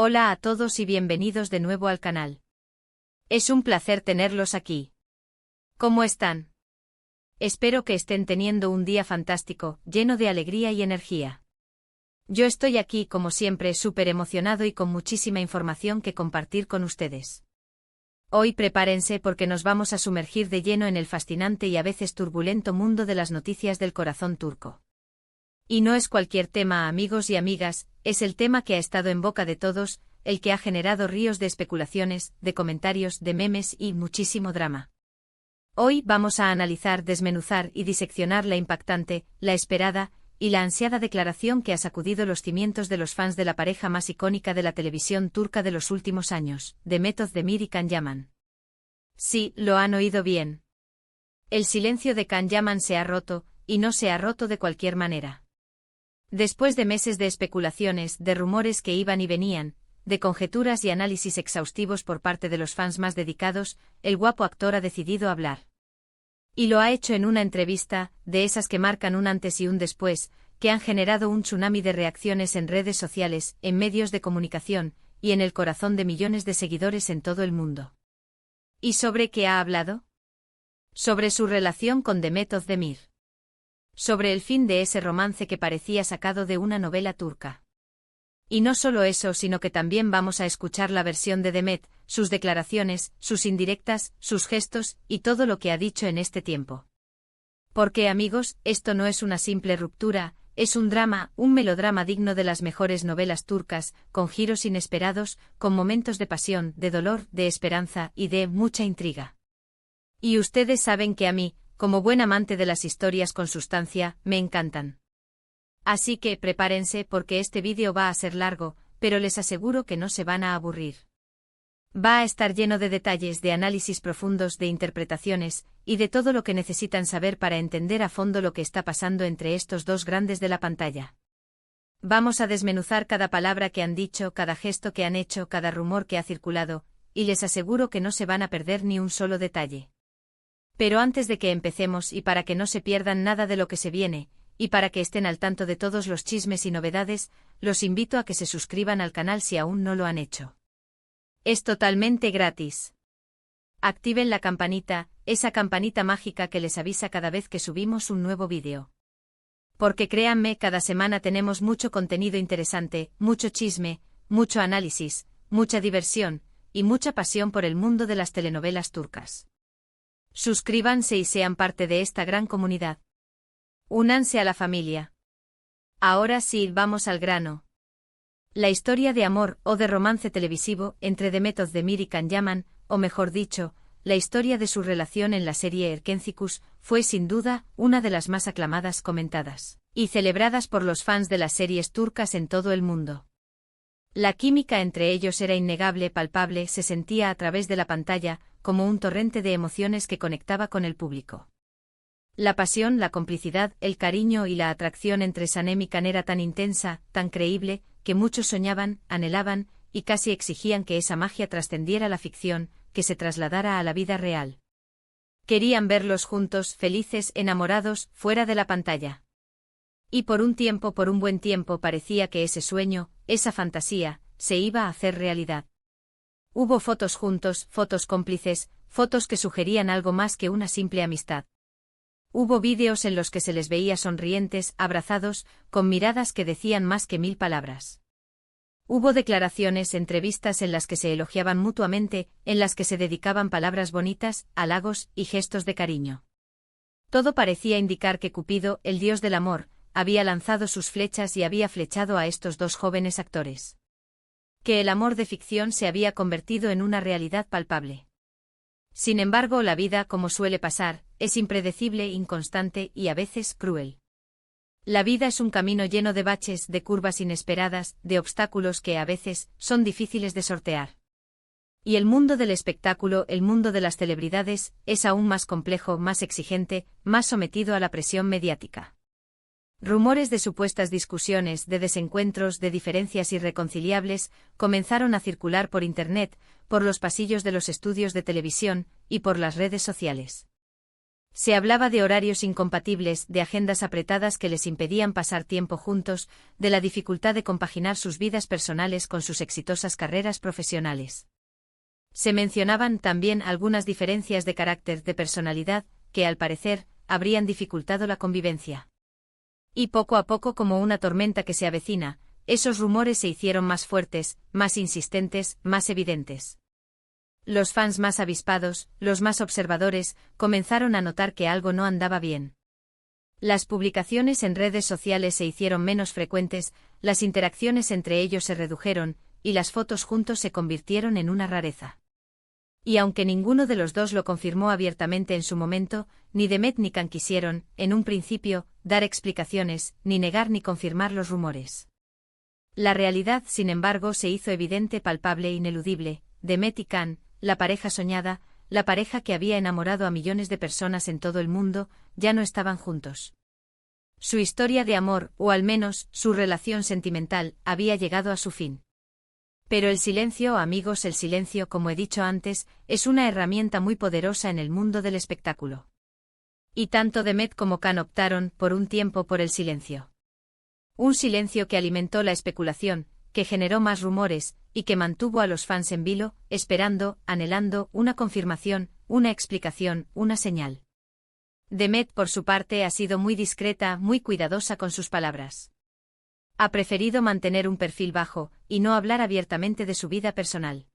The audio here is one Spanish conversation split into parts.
Hola a todos y bienvenidos de nuevo al canal. Es un placer tenerlos aquí. ¿Cómo están? Espero que estén teniendo un día fantástico, lleno de alegría y energía. Yo estoy aquí como siempre súper emocionado y con muchísima información que compartir con ustedes. Hoy prepárense porque nos vamos a sumergir de lleno en el fascinante y a veces turbulento mundo de las noticias del corazón turco. Y no es cualquier tema, amigos y amigas, es el tema que ha estado en boca de todos, el que ha generado ríos de especulaciones, de comentarios, de memes y muchísimo drama. Hoy vamos a analizar, desmenuzar y diseccionar la impactante, la esperada y la ansiada declaración que ha sacudido los cimientos de los fans de la pareja más icónica de la televisión turca de los últimos años, Demet Özdemir y Can Yaman. Sí, lo han oído bien. El silencio de Can Yaman se ha roto, y no se ha roto de cualquier manera. Después de meses de especulaciones, de rumores que iban y venían, de conjeturas y análisis exhaustivos por parte de los fans más dedicados, el guapo actor ha decidido hablar. Y lo ha hecho en una entrevista, de esas que marcan un antes y un después, que han generado un tsunami de reacciones en redes sociales, en medios de comunicación, y en el corazón de millones de seguidores en todo el mundo. ¿Y sobre qué ha hablado? Sobre su relación con Demet Özdemir. Sobre el fin de ese romance que parecía sacado de una novela turca. Y no solo eso, sino que también vamos a escuchar la versión de Demet, sus declaraciones, sus indirectas, sus gestos, y todo lo que ha dicho en este tiempo. Porque, amigos, esto no es una simple ruptura, es un drama, un melodrama digno de las mejores novelas turcas, con giros inesperados, con momentos de pasión, de dolor, de esperanza y de mucha intriga. Y ustedes saben que a mí, como buen amante de las historias con sustancia, me encantan. Así que prepárense porque este vídeo va a ser largo, pero les aseguro que no se van a aburrir. Va a estar lleno de detalles, de análisis profundos, de interpretaciones, y de todo lo que necesitan saber para entender a fondo lo que está pasando entre estos dos grandes de la pantalla. Vamos a desmenuzar cada palabra que han dicho, cada gesto que han hecho, cada rumor que ha circulado, y les aseguro que no se van a perder ni un solo detalle. Pero antes de que empecemos y para que no se pierdan nada de lo que se viene, y para que estén al tanto de todos los chismes y novedades, los invito a que se suscriban al canal si aún no lo han hecho. Es totalmente gratis. Activen la campanita, esa campanita mágica que les avisa cada vez que subimos un nuevo vídeo. Porque créanme, cada semana tenemos mucho contenido interesante, mucho chisme, mucho análisis, mucha diversión, y mucha pasión por el mundo de las telenovelas turcas. Suscríbanse y sean parte de esta gran comunidad. Únanse a la familia. Ahora sí, vamos al grano. La historia de amor o de romance televisivo entre Demet Özdemir y Can Yaman, o mejor dicho, la historia de su relación en la serie Erkencikus, fue sin duda una de las más aclamadas, comentadas y celebradas por los fans de las series turcas en todo el mundo. La química entre ellos era innegable, palpable, se sentía a través de la pantalla, como un torrente de emociones que conectaba con el público. La pasión, la complicidad, el cariño y la atracción entre Sanem y Can era tan intensa, tan creíble, que muchos soñaban, anhelaban, y casi exigían que esa magia trascendiera la ficción, que se trasladara a la vida real. Querían verlos juntos, felices, enamorados, fuera de la pantalla. Y por un buen tiempo parecía que ese sueño, esa fantasía, se iba a hacer realidad. Hubo fotos juntos, fotos cómplices, fotos que sugerían algo más que una simple amistad. Hubo vídeos en los que se les veía sonrientes, abrazados, con miradas que decían más que 1000 palabras. Hubo declaraciones, entrevistas en las que se elogiaban mutuamente, en las que se dedicaban palabras bonitas, halagos y gestos de cariño. Todo parecía indicar que Cupido, el dios del amor, había lanzado sus flechas y había flechado a estos dos jóvenes actores. Que el amor de ficción se había convertido en una realidad palpable. Sin embargo, la vida, como suele pasar, es impredecible, inconstante y a veces cruel. La vida es un camino lleno de baches, de curvas inesperadas, de obstáculos que a veces son difíciles de sortear. Y el mundo del espectáculo, el mundo de las celebridades, es aún más complejo, más exigente, más sometido a la presión mediática. Rumores de supuestas discusiones, de desencuentros, de diferencias irreconciliables, comenzaron a circular por Internet, por los pasillos de los estudios de televisión, y por las redes sociales. Se hablaba de horarios incompatibles, de agendas apretadas que les impedían pasar tiempo juntos, de la dificultad de compaginar sus vidas personales con sus exitosas carreras profesionales. Se mencionaban también algunas diferencias de carácter, de personalidad, que al parecer, habrían dificultado la convivencia. Y poco a poco, como una tormenta que se avecina, esos rumores se hicieron más fuertes, más insistentes, más evidentes. Los fans más avispados, los más observadores, comenzaron a notar que algo no andaba bien. Las publicaciones en redes sociales se hicieron menos frecuentes, las interacciones entre ellos se redujeron, y las fotos juntos se convirtieron en una rareza. Y aunque ninguno de los dos lo confirmó abiertamente en su momento, ni Demet ni Can quisieron, en un principio, dar explicaciones, ni negar ni confirmar los rumores. La realidad, sin embargo, se hizo evidente, palpable e ineludible. Demet y Can, la pareja soñada, la pareja que había enamorado a millones de personas en todo el mundo, ya no estaban juntos. Su historia de amor, o al menos, su relación sentimental, había llegado a su fin. Pero el silencio, amigos, el silencio, como he dicho antes, es una herramienta muy poderosa en el mundo del espectáculo. Y tanto Demet como Can optaron, por un tiempo, por el silencio. Un silencio que alimentó la especulación, que generó más rumores, y que mantuvo a los fans en vilo, esperando, anhelando, una confirmación, una explicación, una señal. Demet, por su parte, ha sido muy discreta, muy cuidadosa con sus palabras. Ha preferido mantener un perfil bajo, y no hablar abiertamente de su vida personal.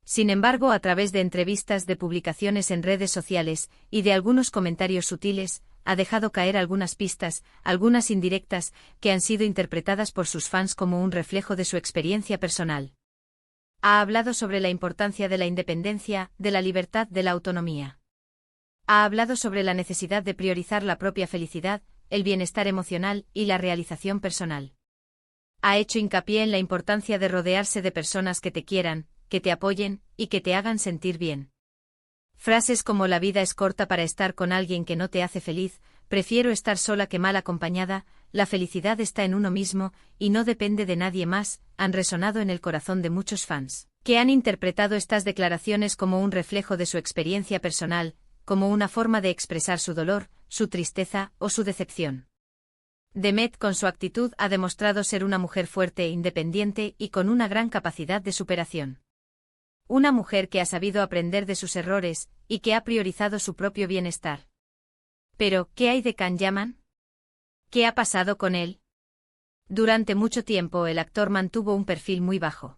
Sin embargo, a través de entrevistas, de publicaciones en redes sociales, y de algunos comentarios sutiles, ha dejado caer algunas pistas, algunas indirectas, que han sido interpretadas por sus fans como un reflejo de su experiencia personal. Ha hablado sobre la importancia de la independencia, de la libertad, de la autonomía. Ha hablado sobre la necesidad de priorizar la propia felicidad, el bienestar emocional y la realización personal. Ha hecho hincapié en la importancia de rodearse de personas que te quieran, que te apoyen y que te hagan sentir bien. Frases como la vida es corta para estar con alguien que no te hace feliz, prefiero estar sola que mal acompañada, la felicidad está en uno mismo y no depende de nadie más, han resonado en el corazón de muchos fans, que han interpretado estas declaraciones como un reflejo de su experiencia personal, como una forma de expresar su dolor, su tristeza o su decepción. Demet, con su actitud, ha demostrado ser una mujer fuerte e independiente y con una gran capacidad de superación. Una mujer que ha sabido aprender de sus errores y que ha priorizado su propio bienestar. Pero, ¿qué hay de Can Yaman? ¿Qué ha pasado con él? Durante mucho tiempo el actor mantuvo un perfil muy bajo.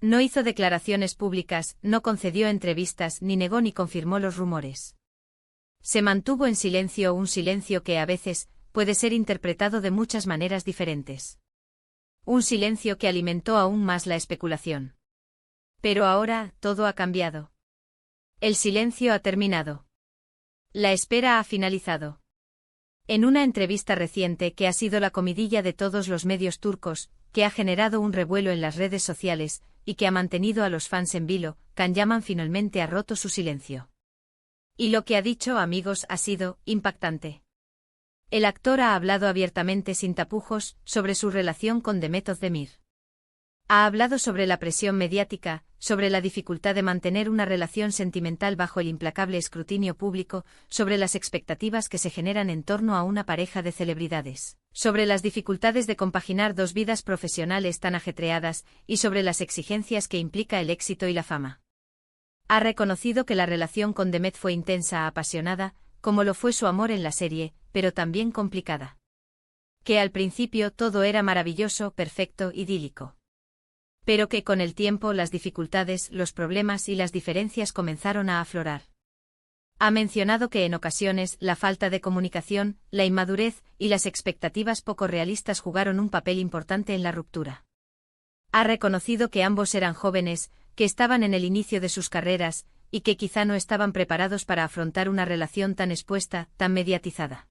No hizo declaraciones públicas, no concedió entrevistas, ni negó ni confirmó los rumores. Se mantuvo en silencio, un silencio que a veces puede ser interpretado de muchas maneras diferentes. Un silencio que alimentó aún más la especulación. Pero ahora, todo ha cambiado. El silencio ha terminado. La espera ha finalizado. En una entrevista reciente que ha sido la comidilla de todos los medios turcos, que ha generado un revuelo en las redes sociales, y que ha mantenido a los fans en vilo, Can Yaman finalmente ha roto su silencio. Y lo que ha dicho, amigos, ha sido impactante. El actor ha hablado abiertamente, sin tapujos, sobre su relación con Demet Özdemir. Ha hablado sobre la presión mediática, sobre la dificultad de mantener una relación sentimental bajo el implacable escrutinio público, sobre las expectativas que se generan en torno a una pareja de celebridades, sobre las dificultades de compaginar dos vidas profesionales tan ajetreadas, y sobre las exigencias que implica el éxito y la fama. Ha reconocido que la relación con Demet fue intensa, apasionada, como lo fue su amor en la serie, pero también complicada. Que al principio todo era maravilloso, perfecto, idílico. Pero que con el tiempo las dificultades, los problemas y las diferencias comenzaron a aflorar. Ha mencionado que en ocasiones la falta de comunicación, la inmadurez y las expectativas poco realistas jugaron un papel importante en la ruptura. Ha reconocido que ambos eran jóvenes, que estaban en el inicio de sus carreras, y que quizá no estaban preparados para afrontar una relación tan expuesta, tan mediatizada.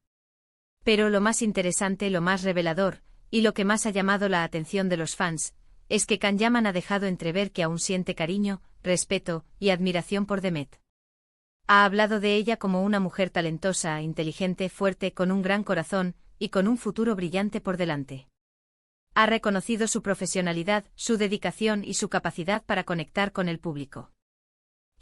Pero lo más interesante, lo más revelador, y lo que más ha llamado la atención de los fans, es que Can Yaman ha dejado entrever que aún siente cariño, respeto y admiración por Demet. Ha hablado de ella como una mujer talentosa, inteligente, fuerte, con un gran corazón, y con un futuro brillante por delante. Ha reconocido su profesionalidad, su dedicación y su capacidad para conectar con el público.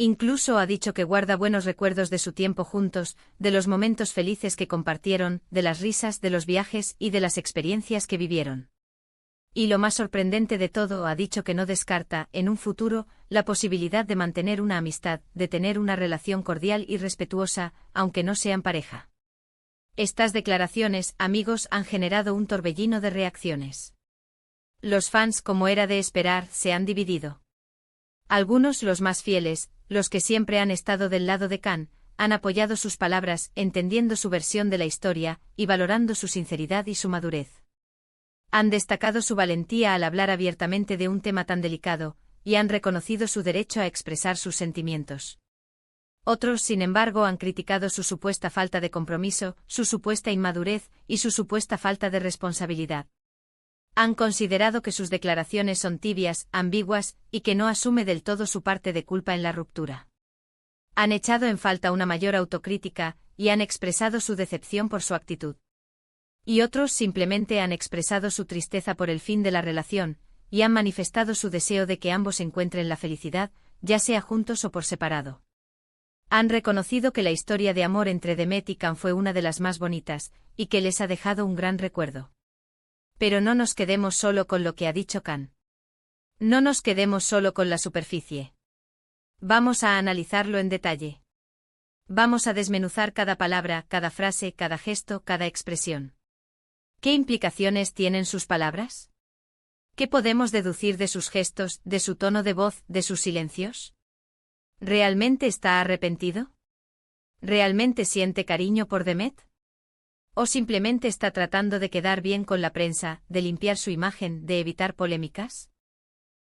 Incluso ha dicho que guarda buenos recuerdos de su tiempo juntos, de los momentos felices que compartieron, de las risas, de los viajes y de las experiencias que vivieron. Y lo más sorprendente de todo, ha dicho que no descarta, en un futuro, la posibilidad de mantener una amistad, de tener una relación cordial y respetuosa, aunque no sean pareja. Estas declaraciones, amigos, han generado un torbellino de reacciones. Los fans, como era de esperar, se han dividido. Algunos, los más fieles, los que siempre han estado del lado de Can, han apoyado sus palabras, entendiendo su versión de la historia, y valorando su sinceridad y su madurez. Han destacado su valentía al hablar abiertamente de un tema tan delicado, y han reconocido su derecho a expresar sus sentimientos. Otros, sin embargo, han criticado su supuesta falta de compromiso, su supuesta inmadurez y su supuesta falta de responsabilidad. Han considerado que sus declaraciones son tibias, ambiguas, y que no asume del todo su parte de culpa en la ruptura. Han echado en falta una mayor autocrítica, y han expresado su decepción por su actitud. Y otros simplemente han expresado su tristeza por el fin de la relación, y han manifestado su deseo de que ambos encuentren la felicidad, ya sea juntos o por separado. Han reconocido que la historia de amor entre Demet y Can fue una de las más bonitas, y que les ha dejado un gran recuerdo. Pero no nos quedemos solo con lo que ha dicho Can. No nos quedemos solo con la superficie. Vamos a analizarlo en detalle. Vamos a desmenuzar cada palabra, cada frase, cada gesto, cada expresión. ¿Qué implicaciones tienen sus palabras? ¿Qué podemos deducir de sus gestos, de su tono de voz, de sus silencios? ¿Realmente está arrepentido? ¿Realmente siente cariño por Demet? ¿O simplemente está tratando de quedar bien con la prensa, de limpiar su imagen, de evitar polémicas?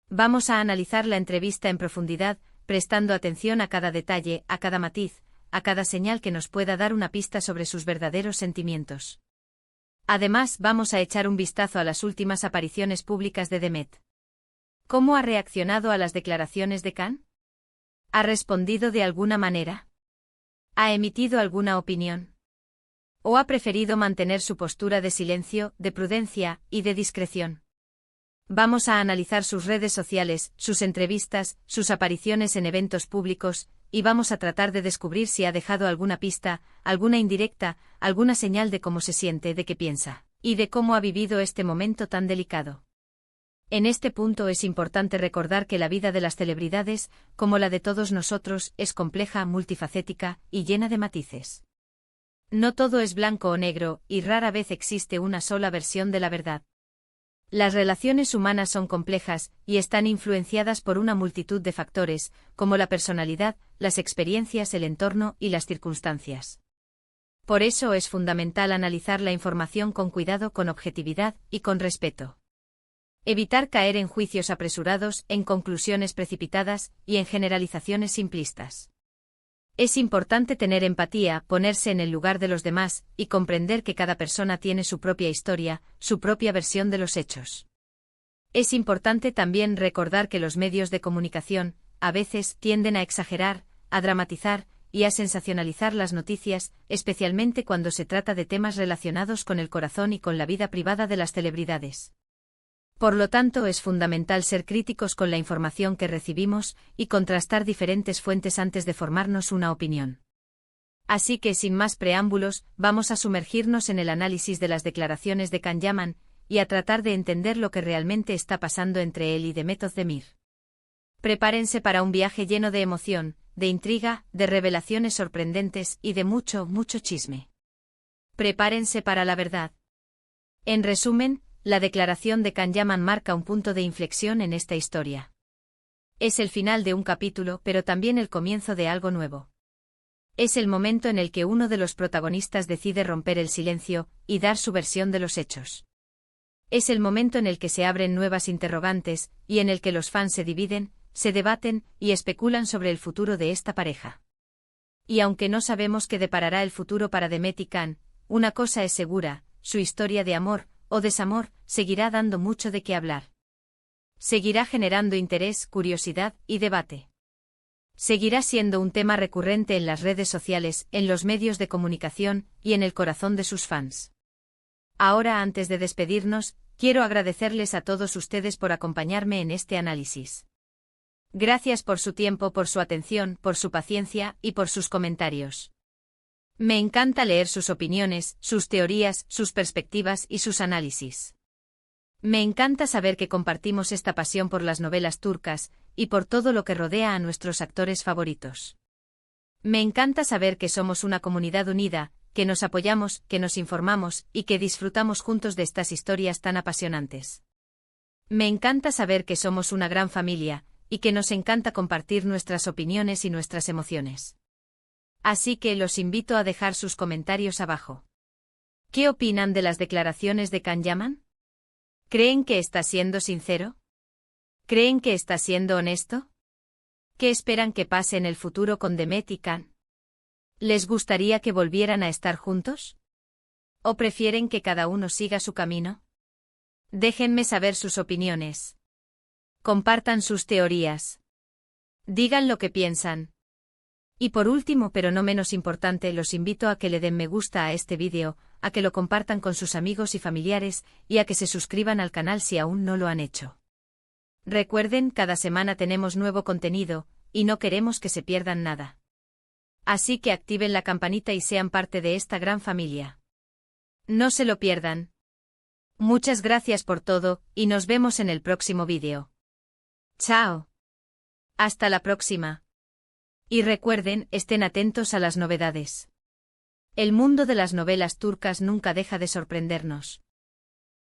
Vamos a analizar la entrevista en profundidad, prestando atención a cada detalle, a cada matiz, a cada señal que nos pueda dar una pista sobre sus verdaderos sentimientos. Además, vamos a echar un vistazo a las últimas apariciones públicas de Demet. ¿Cómo ha reaccionado a las declaraciones de Can? ¿Ha respondido de alguna manera? ¿Ha emitido alguna opinión? ¿O ha preferido mantener su postura de silencio, de prudencia y de discreción? Vamos a analizar sus redes sociales, sus entrevistas, sus apariciones en eventos públicos, y vamos a tratar de descubrir si ha dejado alguna pista, alguna indirecta, alguna señal de cómo se siente, de qué piensa, y de cómo ha vivido este momento tan delicado. En este punto es importante recordar que la vida de las celebridades, como la de todos nosotros, es compleja, multifacética y llena de matices. No todo es blanco o negro, y rara vez existe una sola versión de la verdad. Las relaciones humanas son complejas, y están influenciadas por una multitud de factores, como la personalidad, las experiencias, el entorno y las circunstancias. Por eso es fundamental analizar la información con cuidado, con objetividad y con respeto. Evitar caer en juicios apresurados, en conclusiones precipitadas y en generalizaciones simplistas. Es importante tener empatía, ponerse en el lugar de los demás, y comprender que cada persona tiene su propia historia, su propia versión de los hechos. Es importante también recordar que los medios de comunicación, a veces, tienden a exagerar, a dramatizar y a sensacionalizar las noticias, especialmente cuando se trata de temas relacionados con el corazón y con la vida privada de las celebridades. Por lo tanto, es fundamental ser críticos con la información que recibimos y contrastar diferentes fuentes antes de formarnos una opinión. Así que, sin más preámbulos, vamos a sumergirnos en el análisis de las declaraciones de Can Yaman y a tratar de entender lo que realmente está pasando entre él y Demet Özdemir. Prepárense para un viaje lleno de emoción, de intriga, de revelaciones sorprendentes y de mucho, mucho chisme. Prepárense para la verdad. En resumen, la declaración de Can Yaman marca un punto de inflexión en esta historia. Es el final de un capítulo, pero también el comienzo de algo nuevo. Es el momento en el que uno de los protagonistas decide romper el silencio y dar su versión de los hechos. Es el momento en el que se abren nuevas interrogantes y en el que los fans se dividen, se debaten y especulan sobre el futuro de esta pareja. Y aunque no sabemos qué deparará el futuro para Demet y Can, una cosa es segura: su historia de amor o desamor seguirá dando mucho de qué hablar. Seguirá generando interés, curiosidad y debate. Seguirá siendo un tema recurrente en las redes sociales, en los medios de comunicación y en el corazón de sus fans. Ahora, antes de despedirnos, quiero agradecerles a todos ustedes por acompañarme en este análisis. Gracias por su tiempo, por su atención, por su paciencia y por sus comentarios. Me encanta leer sus opiniones, sus teorías, sus perspectivas y sus análisis. Me encanta saber que compartimos esta pasión por las novelas turcas y por todo lo que rodea a nuestros actores favoritos. Me encanta saber que somos una comunidad unida, que nos apoyamos, que nos informamos y que disfrutamos juntos de estas historias tan apasionantes. Me encanta saber que somos una gran familia y que nos encanta compartir nuestras opiniones y nuestras emociones. Así que los invito a dejar sus comentarios abajo. ¿Qué opinan de las declaraciones de Can Yaman? ¿Creen que está siendo sincero? ¿Creen que está siendo honesto? ¿Qué esperan que pase en el futuro con Demet y Can? ¿Les gustaría que volvieran a estar juntos? ¿O prefieren que cada uno siga su camino? Déjenme saber sus opiniones. Compartan sus teorías. Digan lo que piensan. Y por último, pero no menos importante, los invito a que le den me gusta a este vídeo, a que lo compartan con sus amigos y familiares, y a que se suscriban al canal si aún no lo han hecho. Recuerden, cada semana tenemos nuevo contenido, y no queremos que se pierdan nada. Así que activen la campanita y sean parte de esta gran familia. No se lo pierdan. Muchas gracias por todo, y nos vemos en el próximo vídeo. Chao. Hasta la próxima. Y recuerden, estén atentos a las novedades. El mundo de las novelas turcas nunca deja de sorprendernos.